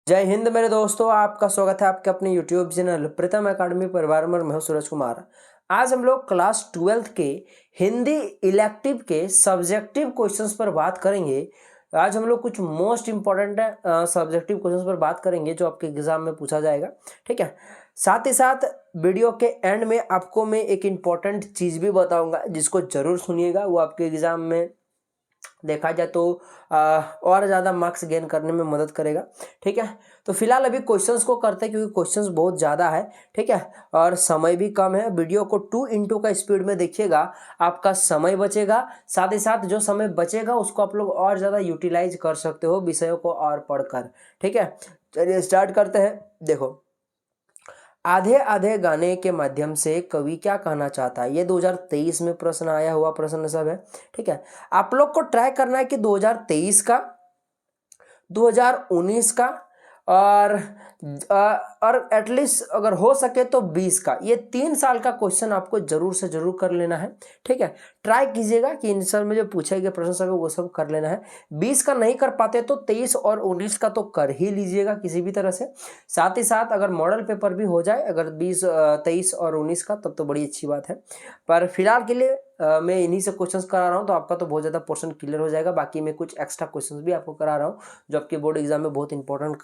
जय हिंद मेरे दोस्तों, आपका स्वागत है आपके अपने YouTube चैनल प्रीतम एकेडमी परिवार में। मैं हूं सूरज कुमार। आज हम लोग क्लास 12th के हिंदी इलेक्टिव के सब्जेक्टिव क्वेश्चंस पर बात करेंगे। आज हम लोग कुछ मोस्ट इंपॉर्टेंट सब्जेक्टिव क्वेश्चंस पर बात करेंगे जो आपके एग्जाम में पूछा जाएगा। ठीक है, साथ ही साथ वीडियो के एंड में आपको मैं एक इम्पॉर्टेंट चीज़ भी बताऊंगा जिसको जरूर सुनिएगा, वो आपके एग्जाम में देखा जाए तो और ज़्यादा मार्क्स गेन करने में मदद करेगा। ठीक है, तो फिलहाल अभी क्वेश्चंस को करते हैं क्योंकि क्वेश्चंस बहुत ज़्यादा है। ठीक है, और समय भी कम है। वीडियो को 2x का स्पीड में देखिएगा, आपका समय बचेगा। साथ ही साथ जो समय बचेगा उसको आप लोग और ज़्यादा यूटिलाइज कर सकते हो विषयों को और पढ़कर। ठीक है, चलिए स्टार्ट करते हैं। देखो, आधे आधे गाने के माध्यम से कवि क्या कहना चाहता है, ये 2023 में प्रश्न आया हुआ प्रश्न सब है। ठीक है, आप लोग को ट्राई करना है कि 2023 का, 2019 का और एटलीस्ट अगर हो सके तो 20 का, ये 3 साल का क्वेश्चन आपको जरूर से जरूर कर लेना है। ठीक है, ट्राई कीजिएगा कि इन सब में जो पूछे गए प्रश्न सब है वो सब कर लेना है। 20 का नहीं कर पाते तो 23 और 19 का तो कर ही लीजिएगा किसी भी तरह से। साथ ही साथ अगर मॉडल पेपर भी हो जाए अगर 23 और 19 का, तब तो बड़ी अच्छी बात है। पर फिलहाल के लिए मैं इन्हीं से क्वेश्चंस करा रहा हूँ तो आपका तो बहुत ज़्यादा पोर्शन क्लियर हो जाएगा। बाकी मैं कुछ एक्स्ट्रा क्वेश्चंस भी आपको करा रहा हूँ जो आपके बोर्ड एग्जाम में बहुत इंपॉर्टेंट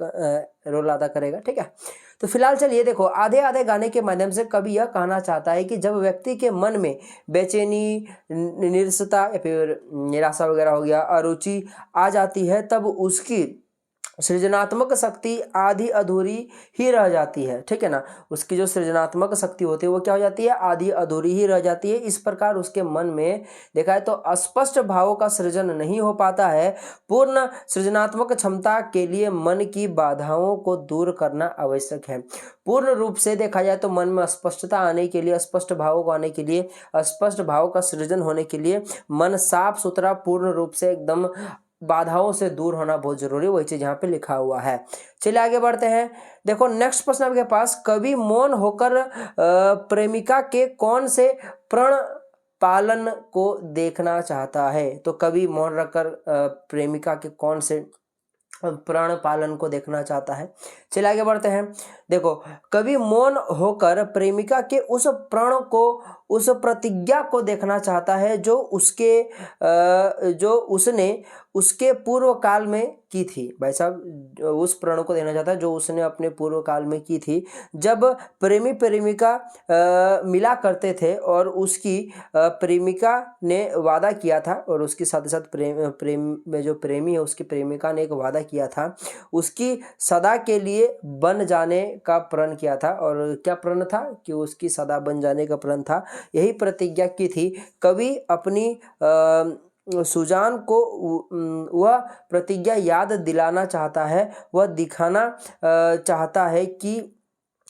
रोल अदा करेगा। ठीक है, तो फिलहाल चलिए देखो, आधे आधे गाने के माध्यम से कवि यह कहना चाहता है कि जब व्यक्ति के मन में बेचैनी, निराशा या फिर निराशा वगैरह हो गया, अरुचि आ जाती है, तब उसकी सृजनात्मक शक्ति आधी अधूरी ही रह जाती है। ठीक है ना, उसकी जो सृजनात्मक शक्ति होती है वो क्या हो जाती है, आधी अधूरी ही रह जाती है। इस प्रकार उसके मन में देखा है तो स्पष्ट भावों का सृजन नहीं हो पाता है। पूर्ण सृजनात्मक क्षमता के लिए मन की बाधाओं को दूर करना आवश्यक है। पूर्ण रूप से देखा जाए तो मन में स्पष्टता आने के लिए, स्पष्ट भावों को आने के लिए, स्पष्ट भाव का सृजन होने के लिए मन साफ सुथरा, पूर्ण रूप से एकदम बाधाओं से दूर होना बहुत जरूरी, वही चीज यहाँ पे लिखा हुआ है। चलिए आगे बढ़ते हैं। देखो नेक्स्ट प्रश्न आपके पास, कवि मौन होकर प्रेमिका के कौन से प्रण पालन को देखना चाहता है। तो कवि मौन रखकर प्रेमिका के कौन से प्रण पालन को देखना चाहता है। चलिए आगे बढ़ते हैं। देखो, कवि मौन होकर प्रेमिका के उस प्रण को, उस प्रतिज्ञा को देखना चाहता है जो उसने उसके पूर्व काल में की थी। भाई साहब, उस प्रण को देखना चाहता है जो उसने अपने पूर्व काल में की थी, जब प्रेमी प्रेमिका मिला करते थे और उसकी प्रेमिका ने वादा किया था, और उसके साथ ही साथ प्रेम में जो प्रेमी है उसकी प्रेमिका ने एक वादा किया था, उसकी सदा के लिए बन जाने का प्रण किया था। और क्या प्रण था कि उसकी सदा बन जाने का प्रण था, यही प्रतिज्ञा की थी। कवि अपनी सुजान को वह प्रतिज्ञा याद दिलाना चाहता है, वह दिखाना चाहता है कि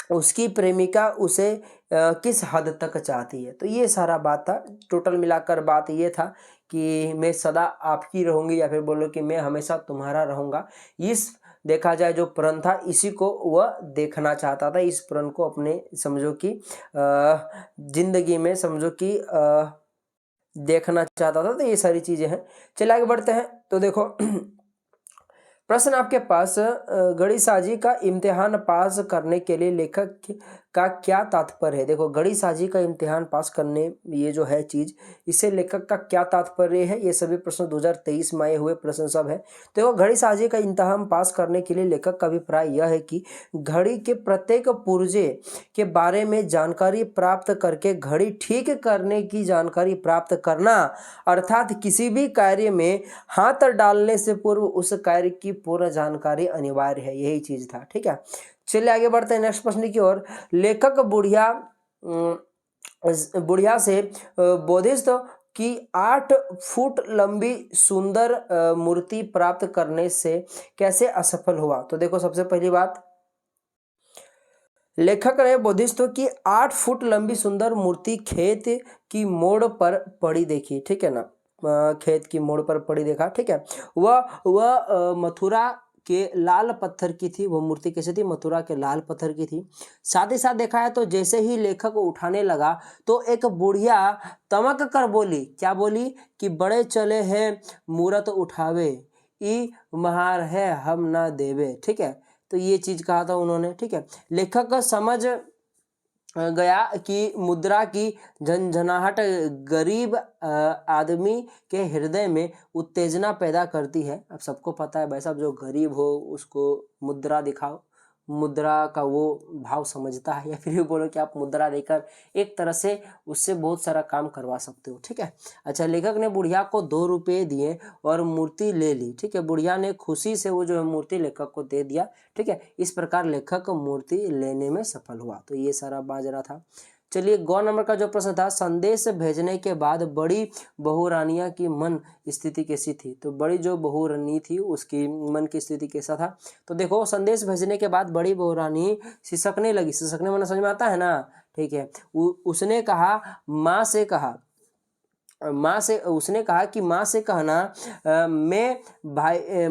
उसकी प्रेमिका उसे किस हद तक चाहती है। तो ये सारा बात था, टोटल मिलाकर बात ये था कि मैं सदा आपकी रहूंगी, या फिर बोलो कि मैं हमेशा तुम्हारा रहूंगा। इस देखा जाए जो प्रण था इसी को वह देखना चाहता था, इस प्रण को अपने समझो कि जिंदगी में समझो कि देखना चाहता था। तो ये सारी चीजें हैं। चलिए आगे बढ़ते हैं। तो देखो प्रश्न आपके पास, गणितसाजी का इम्तिहान पास करने के लिए लेखक का क्या तात्पर्य है। देखो, गणितसाजी का इम्तिहान पास करने, ये जो है चीज, इससे लेखक का क्या तात्पर्य है, ये सभी प्रश्न 2023 में आए हुए प्रश्न सब है। तो देखो, गणितसाजी का इम्तिहान पास करने के लिए लेखक का अभिप्राय यह है कि घड़ी के प्रत्येक पुर्जे के बारे में जानकारी प्राप्त करके घड़ी ठीक करने की जानकारी प्राप्त करना, अर्थात किसी भी कार्य में हाथ डालने से पूर्व उस कार्य की पूर्ण जानकारी अनिवार्य है, यही चीज था। ठीक है, चलिए आगे बढ़ते हैं नेक्स्ट प्रश्न की ओर। लेखक बुढ़िया से बोधिसत्व की 8 फुट लंबी सुंदर मूर्ति प्राप्त करने से कैसे असफल हुआ। तो देखो, सबसे पहली बात, लेखक ने बोधिसत्व की 8 फुट लंबी सुंदर मूर्ति खेत की मोड़ पर पड़ी देखी। ठीक है ना, खेत की मोड़ पर पड़ी देखा। ठीक है, वह मथुरा के लाल पत्थर की थी। वो मूर्ति कैसे थी, मथुरा के लाल पत्थर की थी। साथ ही साथ देखा है तो जैसे ही लेखक उठाने लगा तो एक बुढ़िया तमक कर बोली, क्या बोली कि बड़े चले हैं मूरत उठावे, ई महार है हम ना देवे। ठीक है, तो ये चीज़ कहा था उन्होंने, ठीक है। लेखक समझ गया कि मुद्रा की झंझनाहट गरीब आदमी के हृदय में उत्तेजना पैदा करती है। अब सबको पता है भाई साहब, जो गरीब हो उसको मुद्रा दिखाओ, मुद्रा का वो भाव समझता है, या फिर ये बोलो कि आप मुद्रा देकर एक तरह से उससे बहुत सारा काम करवा सकते हो, ठीक है। अच्छा, लेखक ने बुढ़िया को 2 रुपये दिए और मूर्ति ले ली, ठीक है। बुढ़िया ने खुशी से वो जो है मूर्ति लेखक को दे दिया, ठीक है। इस प्रकार लेखक मूर्ति लेने में सफल हुआ। तो ये सारा बाजरा था। चलिए, गौ नंबर का जो प्रश्न था, संदेश भेजने के बाद बड़ी बहुरानिया की मन स्थिति कैसी थी। तो बड़ी जो बहुरानी थी उसकी मन की स्थिति कैसा था। तो देखो, संदेश भेजने के बाद बड़ी बहुरानी सिसकने लगी। सिसकने माने समझ में आता है ना, ठीक है। उसने कहा उसने कहा कि माँ से कहना मैं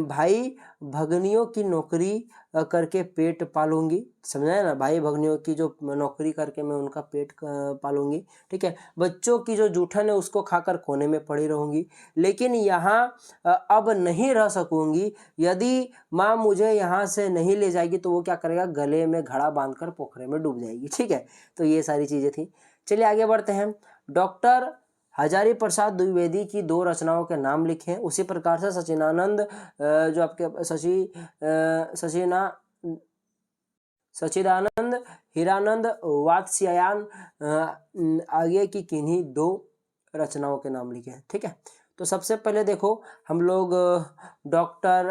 भाई भगनियों की नौकरी करके पेट पालूंगी। समझा है ना, भाई भगनियों की जो नौकरी करके मैं उनका पेट पालूंगी, ठीक है। बच्चों की जो जूठन है उसको खाकर कोने में पड़ी रहूंगी, लेकिन यहाँ अब नहीं रह सकूंगी। यदि माँ मुझे यहाँ से नहीं ले जाएगी तो वो क्या करेगा, गले में घड़ा बांधकर पोखरे में डूब जाएगी, ठीक है। तो ये सारी चीजें थी। चलिए आगे बढ़ते हैं। डॉक्टर हजारी प्रसाद द्विवेदी की 2 रचनाओं के नाम लिखें। उसी प्रकार से सचिदानंद जो आपके सचिदानंद हीरानंद वात्स्यायन आगे की किन्हीं 2 रचनाओं के नाम लिखे, ठीक है। तो सबसे पहले देखो, हम लोग डॉक्टर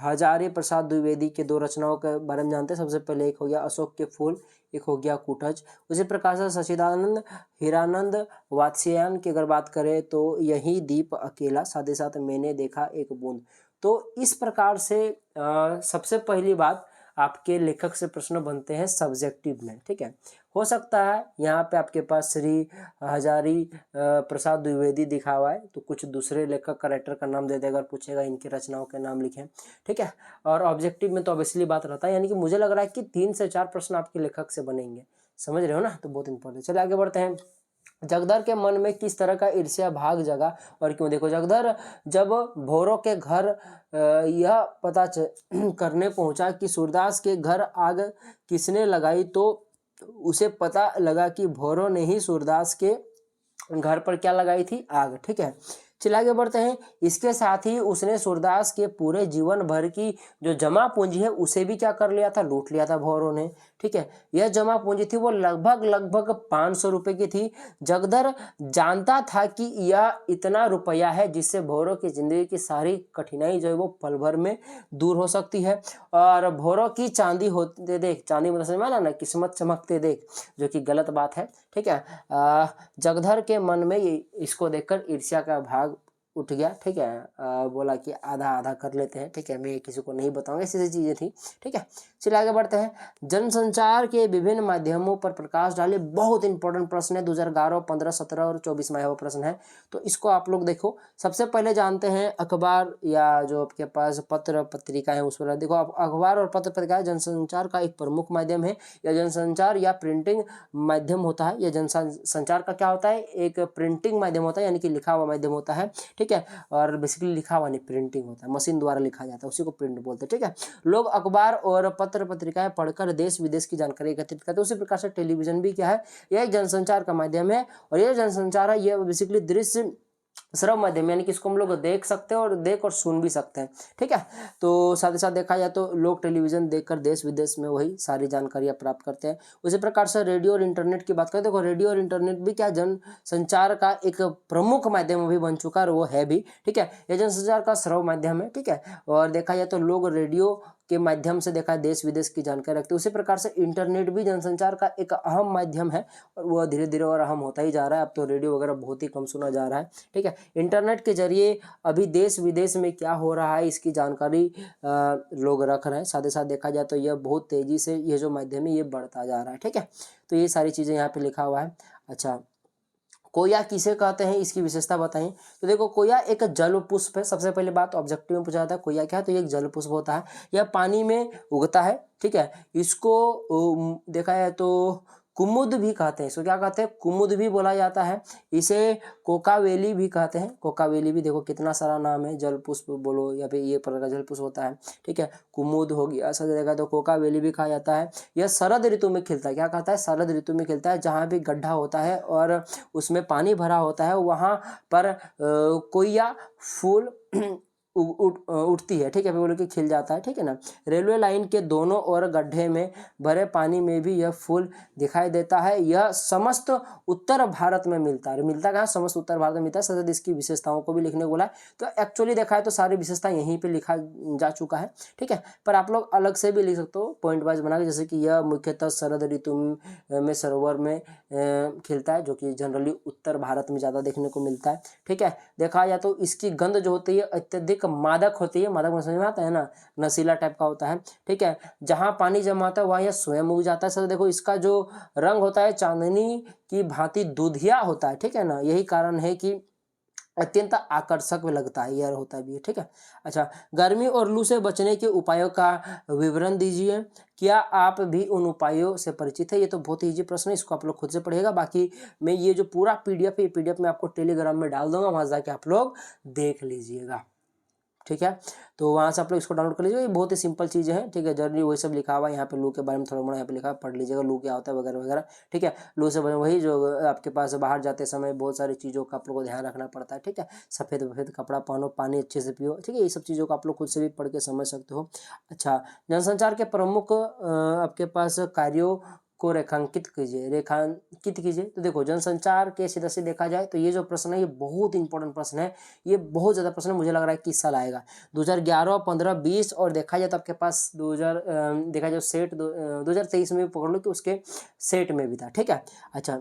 हजारी प्रसाद द्विवेदी के 2 रचनाओं के बारे में जानते हैं। सबसे पहले एक हो गया अशोक के फूल, एक हो गया कूटज। उसी प्रकार से सचिदानंद हीरानंद वात्स्यायन की अगर बात करें तो यही दीप अकेला, साथ ही साथ मैंने देखा एक बूंद। तो इस प्रकार से सबसे पहली बात, आपके लेखक से प्रश्न बनते हैं सब्जेक्टिव में, ठीक है। हो सकता है यहाँ पे आपके पास श्री हजारी प्रसाद द्विवेदी दिखा हुआ है, तो कुछ दूसरे लेखक कैरेक्टर का नाम दे दे अगर पूछेगा इनकी रचनाओं के नाम लिखें, ठीक है। और ऑब्जेक्टिव में तो ऑब्वियसली बात रहता है, यानी कि मुझे लग रहा है कि 3 से 4 प्रश्न आपके लेखक से बनेंगे, समझ रहे हो ना, तो बहुत इंपॉर्टेंट। चलिए आगे बढ़ते हैं। जगदर के मन में किस तरह का ईर्ष्या भाग जगा और क्यों। देखो, जगदर जब भौरों के घर यह पता करने पहुंचा कि सूरदास के घर आग किसने लगाई, तो उसे पता लगा कि भौरों ने ही सूरदास के घर पर क्या लगाई थी, आग, ठीक है। चलिए आगे बढ़ते हैं। इसके साथ ही उसने सूरदास के पूरे जीवन भर की जो जमा पूंजी है उसे भी क्या कर लिया था, लूट लिया था भौरों ने, ठीक है। यह जमा पूंजी थी वो लगभग 500 रुपए की थी। जगदर जानता था कि यह इतना रुपया है जिससे भौरों की जिंदगी की सारी कठिनाई जो है वो पल भर में दूर हो सकती है। और भौरों की चांदी होते देख, चांदी मतलब समझ में आना ना, किस्मत चमकते देख, जो कि गलत बात है, ठीक है। जगदर के मन में इसको देखकर ईर्ष्या का भाग उठ गया, ठीक है। बोला कि आधा आधा कर लेते हैं, ठीक है, मैं किसी को नहीं बताऊंगा, ऐसी चीजें थी, ठीक है। चलिए आगे बढ़ते हैं। जनसंचार के विभिन्न माध्यमों पर प्रकाश डाले, बहुत इंपॉर्टेंट प्रश्न है, 2011, 15, 17 और 24 में वो प्रश्न है, तो इसको आप लोग देखो। सबसे पहले जानते हैं अखबार या जो आपके पास पत्र पत्रिका है उस पर देखो। अखबार और पत्र पत्रिका जनसंचार का एक प्रमुख माध्यम है, या जनसंचार या प्रिंटिंग माध्यम होता है। या जनसंचार का क्या होता है, एक प्रिंटिंग माध्यम होता है, यानी कि लिखा हुआ माध्यम होता है, ठीक है। और बेसिकली लिखा हुआ नहीं, प्रिंटिंग होता है, मशीन द्वारा लिखा जाता है, उसी को प्रिंट बोलते हैं, ठीक है। लोग अखबार और पत्र पत्रिकाएं पढ़कर देश विदेश की जानकारी एकत्रित करते हैं। उसी प्रकार से टेलीविजन भी क्या है, यह एक जनसंचार का माध्यम है। और यह जनसंचार है, यह बेसिकली दृश्य श्रव माध्यम, यानी कि इसको हम लोग देख सकते हैं और देख और सुन भी सकते हैं, ठीक है। तो साथ ही साथ देखा जाए तो लोग टेलीविजन देखकर देश विदेश में वही सारी जानकारियां प्राप्त करते हैं। उसी प्रकार से रेडियो और इंटरनेट की बात करें, देखो रेडियो और इंटरनेट भी क्या जनसंचार का एक प्रमुख माध्यम भी बन चुका है, और वो है भी, ठीक है। यह जनसंचार का श्रव माध्यम है, ठीक है। और देखा जाए तो लोग रेडियो के माध्यम से देखा देश विदेश की जानकारी रखते हैं। उसी प्रकार से इंटरनेट भी जनसंचार का एक अहम माध्यम है, और वह धीरे धीरे और अहम होता ही जा रहा है। अब तो रेडियो वगैरह बहुत ही कम सुना जा रहा है, ठीक है। इंटरनेट के जरिए अभी देश विदेश में क्या हो रहा है इसकी जानकारी लोग रख रहे हैं। साथ ही साथ देखा जाए तो यह बहुत तेजी से ये जो माध्यम है ये बढ़ता जा रहा है, ठीक है। तो ये सारी चीजें यहाँ पे लिखा हुआ है। अच्छा, कोया किसे कहते हैं, इसकी विशेषता बताएं। तो देखो, कोया एक जल पुष्प है। सबसे पहले बात ऑब्जेक्टिव में पूछा जाता है कोया क्या है, तो ये एक जल पुष्प होता है, यह पानी में उगता है, ठीक है। इसको देखा जाए तो कुमुद भी कहते हैं, इसको क्या कहते हैं, कुमुद भी बोला जाता है, इसे कोकावेली भी कहते हैं। कोकावेली भी देखो कितना सारा नाम है, जल पुष्प बोलो या फिर ये प्रकार का जल पुष्प होता है, ठीक है। कुमुद हो गया, ऐसा देखा तो कोकावेली भी कहा जाता है। यह शरद ऋतु में खिलता है, क्या कहता है, शरद ऋतु में खिलता है, जहाँ भी गड्ढा होता है और उसमें पानी भरा होता है वहाँ पर कोया फूल उठती है, ठीक है, बोलो कि खिल जाता है, ठीक है ना। रेलवे लाइन के दोनों ओर गड्ढे में भरे पानी में भी यह फूल दिखाई देता है। यह समस्त उत्तर भारत में मिलता है। मिलता कहाँ, समस्त उत्तर भारत में मिलता है। साथ इसकी विशेषताओं को भी लिखने को बोला है, तो एक्चुअली देखा है तो सारी विशेषता यहीं पे लिखा जा चुका है, ठीक है। पर आप लोग अलग से भी लिख सकते हो पॉइंट वाइज बना के, जैसे कि यह मुख्यतः शरद ऋतु में सरोवर में खिलता है, जो कि जनरली उत्तर भारत में ज़्यादा देखने को मिलता है, ठीक है। देखा जाए तो इसकी गंध जो होती है अत्यधिक मादक होती है, मादक समझ में आता है ना, नशीला टाइप का होता है, ठीक है। जहाँ पानी जमा होता है वहाँ यह स्वयं उग जाता है। सर देखो इसका जो रंग होता है चांदनी की भांति दूधिया होता है, ठीक है ना, यही कारण है कि अत्यंत आकर्षक लगता है, यह होता भी है, ठीक है। अच्छा, गर्मी और लू से बचने के उपायों का विवरण दीजिए। क्या आप भी उन उपायों से परिचित है? ये तो बहुत ही ईजी प्रश्न है, इसको आप लोग खुद से पढ़िएगा। बाकी मैं ये जो पूरा पीडीएफ है, ये पीडीएफ मैं आपको टेलीग्राम में डाल दूंगा, वहां जाके आप लोग देख लीजिएगा, ठीक है। तो वहाँ से आप लोग इसको डाउनलोड कर लीजिएगा, ये बहुत ही सिंपल चीज़ें हैं, ठीक है। जर्नी वही सब लिखा हुआ है यहाँ पे, लू के बारे में थोड़ा मोड़ा यहाँ पे लिखा है, पढ़ लीजिएगा लू क्या होता है वगैरह वगैरह, ठीक है। लू से वही जो आपके पास बाहर जाते समय बहुत सारी चीज़ों का आप लोग को ध्यान रखना पड़ता है, ठीक है। सफ़ेद वफेद कपड़ा पहनो, पानी अच्छे से पियो, ठीक है। ये सब चीज़ों को आप लोग खुद से भी पढ़ के समझ सकते हो। अच्छा, जनसंचार के प्रमुख आपके पास कार्यों को रेखांकित कीजिए। तो देखो जनसंचार के सीधा से देखा जाए तो ये जो प्रश्न है ये बहुत इंपॉर्टेंट प्रश्न है, ये बहुत ज़्यादा प्रश्न है, मुझे लग रहा है कि इस साल आएगा 2011, 15, 20 और देखा जाए तो आपके पास 2000 देखा जाए सेट 2023 में भी पकड़ लो कि उसके सेट में भी था, ठीक है। अच्छा,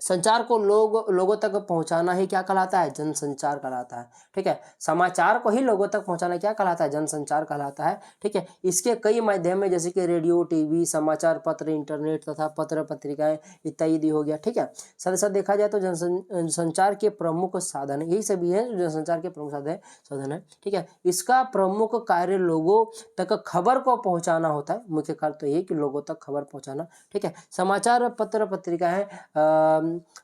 संचार को लोगों तक पहुंचाना ही क्या कहलाता है, जनसंचार कहलाता है, ठीक है। समाचार को ही लोगों तक पहुंचाना क्या कहलाता है, जनसंचार कहलाता है, ठीक है। इसके कई माध्यम है, जैसे कि रेडियो, टीवी, समाचार पत्र, इंटरनेट तथा पत्र पत्रिकाएं इत्यादि हो गया, ठीक है। साथ ही साथ देखा जाए तो जनसंचार के प्रमुख साधन यही सभी है, जनसंचार के प्रमुख साधन है, ठीक है। इसका प्रमुख कार्य लोगों तक खबर को पहुंचाना होता है, मुख्य कार्य तो यही कि लोगों तक खबर पहुंचाना, ठीक है। समाचार पत्र पत्रिकाएं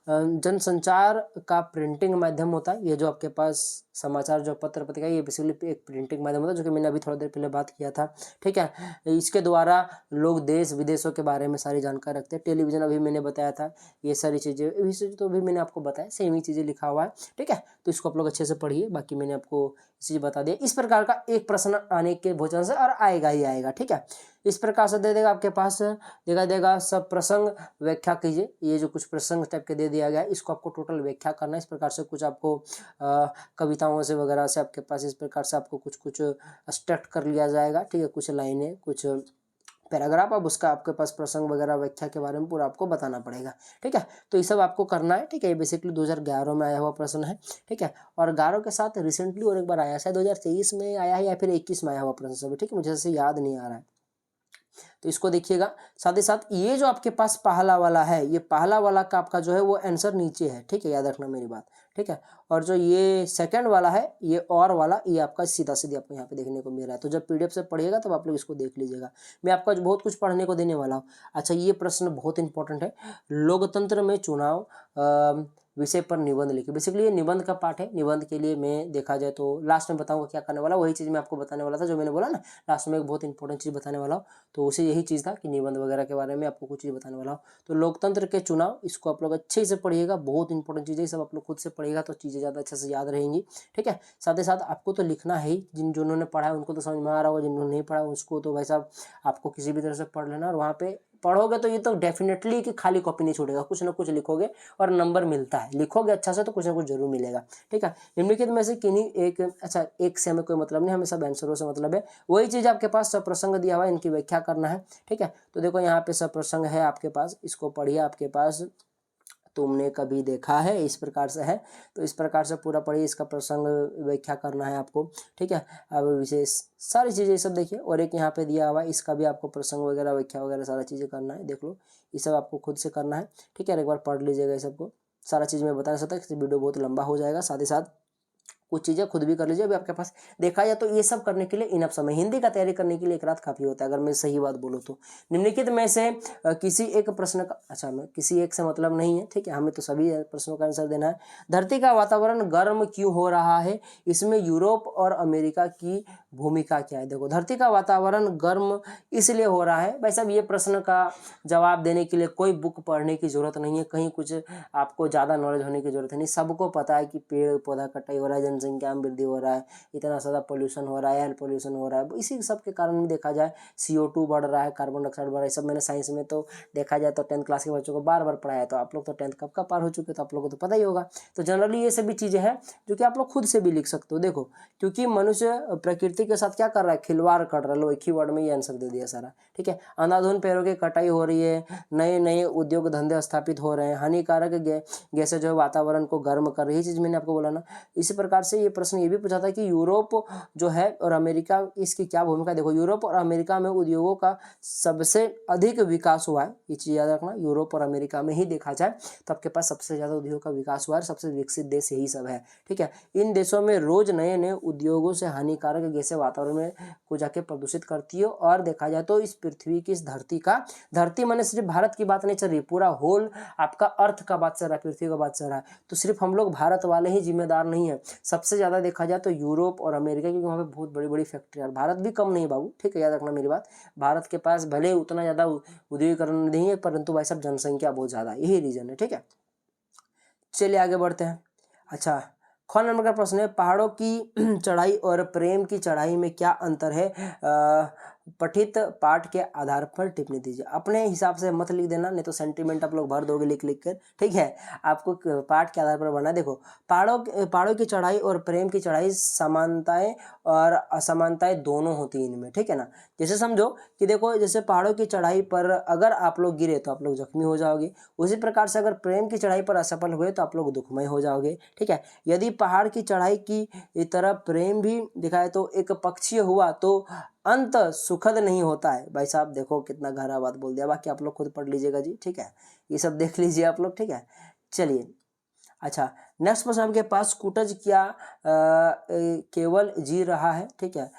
जनसंचार का प्रिंटिंग माध्यम होता है। ये जो आपके पास समाचार जो पत्र पत्रिका ये बेसिकली एक प्रिंटिंग माध्यम होता है, जो कि मैंने अभी थोड़ी देर पहले बात किया था, ठीक है। इसके द्वारा लोग देश विदेशों के बारे में सारी जानकारी रखते हैं। टेलीविजन अभी मैंने बताया था, ये सारी चीज़ें तो अभी मैंने आपको बताया, सेम ही चीज़ें लिखा हुआ है, ठीक है। तो इसको आप लोग अच्छे से पढ़िए, बाकी मैंने आपको चीज़ बता दिया। इस प्रकार का एक प्रश्न आने के भोजन से और आएगा ही आएगा, ठीक है। इस प्रकार से दे देगा आपके पास, देखा देगा सब प्रसंग व्याख्या कीजिए। ये जो कुछ प्रसंग टाइप के दे दिया गया है, इसको आपको टोटल व्याख्या करना है। इस प्रकार से कुछ आपको कविताओं से वगैरह से आपके पास इस प्रकार से आपको कुछ कुछ स्ट्रक्ट कर लिया जाएगा, ठीक है। कुछ लाइनें, कुछ पैराग्राफ, अब उसका आपके पास प्रसंग वगैरह व्याख्या के बारे में पूरा आपको बताना पड़ेगा, ठीक है। तो ये सब आपको करना है, ठीक है। ये बेसिकली 2011 में आया हुआ प्रश्न है, ठीक है। और 11 के साथ रिसेंटली और एक बार आया, शायद 2023 में आया है या फिर 21 में आया हुआ प्रश्न सब, ठीक है। मुझे ऐसे याद नहीं आ रहा है, तो इसको देखिएगा। साथ ही साथ ये जो आपके पास पहला वाला है, ये पहला वाला का आपका जो है वो आंसर नीचे है, ठीक है, याद रखना मेरी बात, ठीक है। और जो ये सेकंड वाला है, ये और वाला, ये आपका सीधा सीधा आपको यहाँ पे देखने को मिल रहा है। तो जब पीडीएफ से पढ़िएगा तब आप लोग इसको देख लीजिएगा, मैं आपका बहुत कुछ पढ़ने को देने वाला हूँ। अच्छा, ये प्रश्न बहुत इंपॉर्टेंट है, लोकतंत्र में चुनाव विषय पर निबंध लिखिए। बेसिकली ये निबंध का पार्ट है। निबंध के लिए मैं देखा जाए तो लास्ट में बताऊंगा क्या करने वाला, वही चीज़ मैं आपको बताने वाला था जो मैंने बोला ना, लास्ट में एक बहुत इंपॉर्टेंट चीज़ बताने वाला हूँ। तो उसे यही चीज़ था कि निबंध वगैरह के बारे में आपको कुछ चीज़ बताने वाला हूँ। तो लोकतंत्र के चुनाव, इसको आप लोग अच्छे से पढ़िएगा, बहुत इंपॉर्टेंट चीज़ है, सब आप लोग खुद से पढ़िएगा तो चीज़ें ज़्यादा अच्छे से याद रहेंगी, ठीक है। साथ ही साथ आपको तो लिखना है ही, जिन्होंने पढ़ा है उनको तो समझ में आ रहा होगा, जिन्होंने नहीं पढ़ा उसको तो भाई साहब आपको किसी भी तरह से पढ़ लेना। और वहाँ पे पढ़ोगे तो ये तो डेफिनेटली कि खाली कॉपी नहीं छूटेगा, कुछ ना कुछ लिखोगे और नंबर मिलता है, लिखोगे अच्छा से तो कुछ ना कुछ जरूर मिलेगा, ठीक है। निम्नलिखित में से किन्हीं एक, अच्छा एक से हमें कोई मतलब नहीं, हमें सब आंसरों से मतलब है। वही चीज़ आपके पास सब प्रसंग दिया हुआ है, इनकी व्याख्या करना है, ठीक है। तो देखो यहाँ पे सब प्रसंग है आपके पास, इसको पढ़िए। आपके पास तुमने कभी देखा है, इस प्रकार से है, तो इस प्रकार से पूरा पढ़िए, इसका प्रसंग व्याख्या करना है आपको, ठीक है। अब विशेष सारी चीज़ें सब देखिए, और एक यहाँ पे दिया हुआ है, इसका भी आपको प्रसंग वगैरह व्याख्या वगैरह सारा चीज़ें करना है, देख लो, ये सब आपको खुद से करना है, ठीक है। एक बार पढ़ लीजिएगा ये सबको, सारा चीज़ मैं बता नहीं सकता, वीडियो बहुत लंबा हो जाएगा। साथ ही साथ कुछ चीज़ें खुद भी कर लीजिए। अभी आपके पास देखा जाए तो ये सब करने के लिए इनफ समय, हिंदी का तैयारी करने के लिए एक रात काफ़ी होता है, अगर मैं सही बात बोलूँ तो। निम्नलिखित में से किसी एक प्रश्न का, अच्छा मैं किसी एक से मतलब नहीं है, ठीक है, हमें तो सभी प्रश्नों का आंसर देना है। धरती का वातावरण गर्म क्यों हो रहा है, इसमें यूरोप और अमेरिका की भूमिका क्या है। देखो, धरती का वातावरण गर्म इसलिए हो रहा है भाई साहब, ये प्रश्न का जवाब देने के लिए कोई बुक पढ़ने की जरूरत नहीं है, कहीं कुछ आपको ज़्यादा नॉलेज होने की जरूरत नहीं। सबको पता है कि पेड़ पौधा कटाई हो रहा है, जनसंख्या में वृद्धि हो रहा है, इतना ज़्यादा पोल्यूशन हो रहा है, एयर पोल्यूशन हो रहा है, इसी सब के कारण में देखा जाए CO2 बढ़ रहा है, कार्बन डाइऑक्साइड बढ़ रहा है। सब मैंने साइंस में तो देखा जाए तो 10th क्लास के बच्चों को बार बार पढ़ाया है, तो आप लोग तो 10th कब का पार हो चुके, तो आप लोगों को तो पता ही होगा। तो जनरली ये सभी चीज़ें हैं जो कि आप लोग खुद से भी लिख सकते हो। देखो, क्योंकि मनुष्य प्रकृति के साथ क्या कर रहा है, खिलवाड़ कर रहा है। लो, एक ही वर्ड में ये आंसर दे दिया सारा, ठीक है। अंधाधुंध पेड़ों की कटाई हो रही है, नए नए उद्योग धंधे स्थापित हो रहे हैं, हानिकारक गैसें जो है वातावरण को गर्म कर रही है, चीज़ मैंने आपको बोला ना। इसी प्रकार से ये प्रश्न ये भी पूछा था कि यूरोप जो है और अमेरिका, इसकी क्या भूमिका। देखो, यूरोप और अमेरिका में उद्योगों का सबसे अधिक विकास हुआ है, ये चीज़ याद रखना। यूरोप और अमेरिका में ही देखा जाए तो आपके पास सबसे ज़्यादा उद्योग का विकास हुआ है, सबसे विकसित देश यही सब है, ठीक है। इन देशों में रोज नए नए उद्योगों से हानिकारक गैसें वातावरण में को जाके प्रदूषित करती है। और देखा जाए तो इस पृथ्वी की, इस धरती का, धरती माने सिर्फ भारत की बात नहीं चल रही, पूरा होल आपका अर्थ का बात चल रहा है, पृथ्वी का बात चल रहा है। तो सिर्फ हम लोग भारत वाले ही जिम्मेदार नहीं है, सबसे ज़्यादा देखा जाए तो यूरोप और अमेरिका, क्योंकि वहाँ पे बहुत बड़ी बड़ी फैक्ट्री है। भारत भी कम नहीं है बाबू, ठीक है, याद रखना मेरी बात। भारत के पास भले उतना ज़्यादा उद्योगीकरण नहीं है, परंतु भाई साहब जनसंख्या बहुत ज़्यादा है, यही रीजन है, ठीक है। चलिए आगे बढ़ते हैं। अच्छा, ख नंबर का प्रश्न है, पहाड़ों की चढ़ाई और प्रेम की चढ़ाई में क्या अंतर है। पठित पाठ के आधार पर टिप्पणी दीजिए। अपने हिसाब से मत लिख देना, नहीं तो सेंटीमेंट आप लोग भर दोगे लिख लिख कर, ठीक है। आपको पाठ के आधार पर भरना है। देखो, पहाड़ों की चढ़ाई और प्रेम की चढ़ाई समानताएं और असमानताएं दोनों होती हैं इनमें, ठीक है ना। जैसे समझो कि देखो, जैसे पहाड़ों की चढ़ाई पर अगर आप लोग गिरे तो आप लोग जख्मी हो जाओगे, उसी प्रकार से अगर प्रेम की चढ़ाई पर असफल हुए तो आप लोग दुखमय हो जाओगे, ठीक है। यदि पहाड़ की चढ़ाई की तरह प्रेम भी दिखाए तो एक पक्षीय हुआ तो अंत सुखद नहीं होता है। भाई साहब देखो, कितना गहरा बात बोल दिया, बाकी आप लोग खुद पढ़ लीजिएगा जी, ठीक है, ये सब देख लीजिए आप लोग, ठीक है। चलिए, अच्छा, नेक्स्ट प्रश्न आपके पास, कुटज क्या केवल जी रहा है, ठीक है।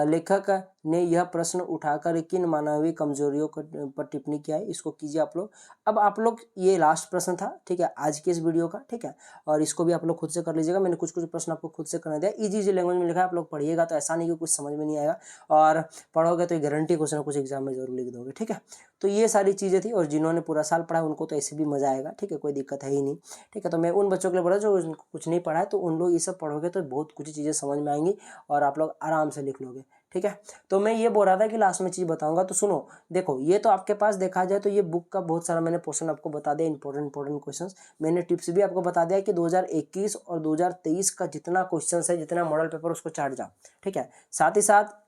लेखक ने यह प्रश्न उठाकर किन मानवीय कमजोरियों पर टिप्पणी किया है, इसको कीजिए आप लोग। अब आप लोग, ये लास्ट प्रश्न था, ठीक है, आज के इस वीडियो का, ठीक है, और इसको भी आप लोग खुद से कर लीजिएगा। मैंने कुछ कुछ प्रश्न आपको खुद से करना दिया, इजी लैंग्वेज में लिखा है, आप लोग पढ़िएगा तो ऐसा नहीं कि कुछ समझ में नहीं आएगा, और पढ़ोगे तो गारंटी कुछ ना कुछ एग्जाम में जरूर लिख दोगे, ठीक है। तो ये सारी चीज़ें थी, और जिन्होंने पूरा साल पढ़ा उनको तो ऐसे भी मजा आएगा, ठीक है, कोई दिक्कत है ही नहीं, ठीक है। तो मैं उन बच्चों के लिए बोला जो कुछ नहीं पढ़ा है, तो उन लोग ये सब पढ़ोगे तो बहुत कुछ चीज़ें समझ में आएंगी और आप लोग आराम से लिख लोगे, ठीक है। तो मैं ये बोल रहा था कि लास्ट में चीज़ बताऊंगा, तो सुनो। देखो, ये तो आपके पास देखा जाए तो ये बुक का बहुत सारा मैंने पोर्शन आपको बता दिया, इंपॉर्टेंट क्वेश्चंस। मैंने टिप्स भी आपको बता दिया कि 2021 और 2023 का जितना क्वेश्चंस है, जितना मॉडल पेपर, उसको चाट जाओ, ठीक है। साथ ही साथ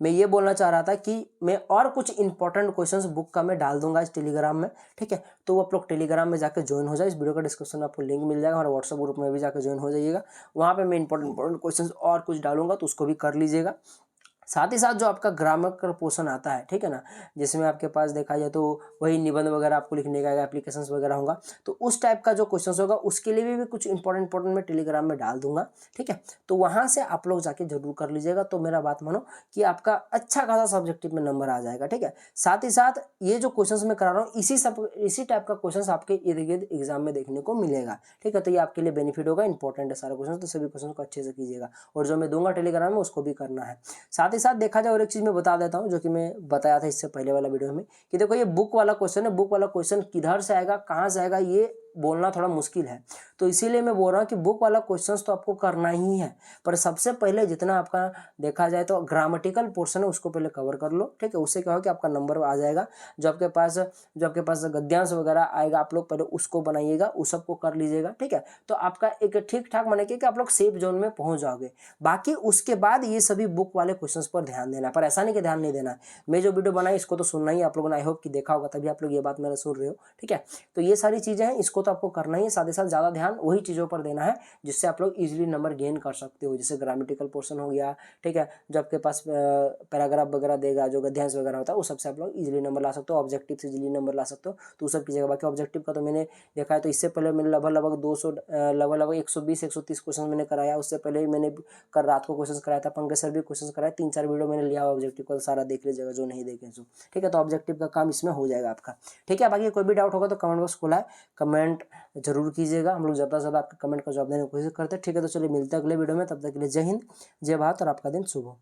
मैं ये बोलना चाह रहा था कि मैं और कुछ इंपॉर्टेंट क्वेश्चंस बुक का मैं डाल दूंगा इस टेलीग्राम में, ठीक है। तो आप लोग टेलीग्राम में जाकर ज्वाइन हो जाए, इस वीडियो का डिस्क्रिप्शन में आपको लिंक मिल जाएगा, हमारे व्हाट्सएप ग्रुप में भी जाकर ज्वाइन हो जाइएगा। वहाँ पे मैं इंपॉर्टेंट क्वेश्चंस और कुछ डालूंगा, तो उसको भी कर लीजिएगा। साथ ही साथ जो आपका ग्रामर का पोर्शन आता है, ठीक है ना, जिसमें आपके पास देखा जाए तो वही निबंध वगैरह आपको लिखने का, एप्लीकेशंस वगैरह होगा, तो उस टाइप का जो क्वेश्चंस होगा उसके लिए भी कुछ इंपॉर्टेंट मैं टेलीग्राम में डाल दूंगा, ठीक है। तो वहां से आप लोग जाके जरूर कर लीजिएगा, तो मेरा बात मानो कि आपका अच्छा खासा सब्जेक्टिव में नंबर आ जाएगा, ठीक है। साथ ही साथ ये जो क्वेश्चन मैं करा रहा हूँ, इसी टाइप का क्वेश्चन आपके इर्द गिर्द एग्जाम में देखने को मिलेगा, ठीक है। तो ये आपके लिए बेनिफिट होगा, इंपॉर्टेंट है सारा क्वेश्चन, तो सभी क्वेश्चन को अच्छे से कीजिएगा, और जो मैं दूंगा टेलीग्राम में उसको भी करना है। साथ ही साथ देखा जाए, और एक चीज मैं बता देता हूं जो कि मैं बताया था इससे पहले वाला वीडियो में, कि देखो ये बुक वाला क्वेश्चन है, बुक वाला क्वेश्चन किधर से आएगा, कहां से आएगा, ये बोलना थोड़ा मुश्किल है। तो इसीलिए मैं बोल रहा हूँ कि बुक वाला क्वेश्चंस तो आपको करना ही है, पर सबसे पहले जितना आपका देखा जाए तो ग्रामेटिकल पोर्शन है उसको पहले कवर कर लो, ठीक है। उससे क्या हो कि आपका नंबर आ जाएगा। जो आपके पास गद्यांश वगैरह आएगा, आप लोग पहले उसको बनाइएगा, उस सबको कर लीजिएगा, ठीक है। तो आपका एक ठीक ठाक माने कि आप लोग सेफ जोन में पहुंच जाओगे। बाकी उसके बाद ये सभी बुक वाले क्वेश्चंस पर ध्यान देना, पर ऐसा नहीं कि ध्यान नहीं देना। मैं जो वीडियो बनाई इसको तो सुनना ही आप लोगों ने, आई होप कि देखा होगा, तभी आप लोग ये बात मेरा सुन रहे हो, ठीक है। तो ये सारी चीजें हैं, इसको तो आपको करना ही है, साथ ही साथ ज़्यादा ध्यान वही चीज़ों पर देना है जिससे आप लोग इजीली नंबर गेन कर सकते हो। जैसे ग्रामेटिकल पोर्शन हो गया, ठीक है, जो आपके पास पैराग्राफ वगैरह देगा, जो गद्यांश वगैरह होता है, उस सबसे आप लोग इजीली नंबर ला सकते हो, ऑब्जेक्टिव से इजीली नंबर ला सकते हो। तो उस सब कीजिएगा। बाकी ऑब्जेक्टिव का तो मैंने देखा है, तो इससे पहले मैंने लगभग 200 लगभग 120-130 क्वेश्चन मैंने कराया। उससे पहले ही मैंने कल रात को क्वेश्चन कराया था, पंकज सर भी क्वेश्चन कराया, 3-4 वीडियो मैंने लिया ऑब्जेक्टिव का, सारा देख लीजिएगा जो नहीं देखे सो, ठीक है। तो ऑब्जेक्टिव का काम इसमें हो जाएगा आपका, ठीक है। बाकी कोई भी डाउट होगा तो कमेंट बॉक्स खुला है, कमेंट जरूर कीजिएगा, हम लोग ज़्यादा से ज़्यादा आपके कमेंट का जवाब देने की कोशिश करते हैं, ठीक है। तो चलिए मिलते हैं अगले वीडियो में, तब तक के लिए जय हिंद, जय भारत और आपका दिन शुभ हो।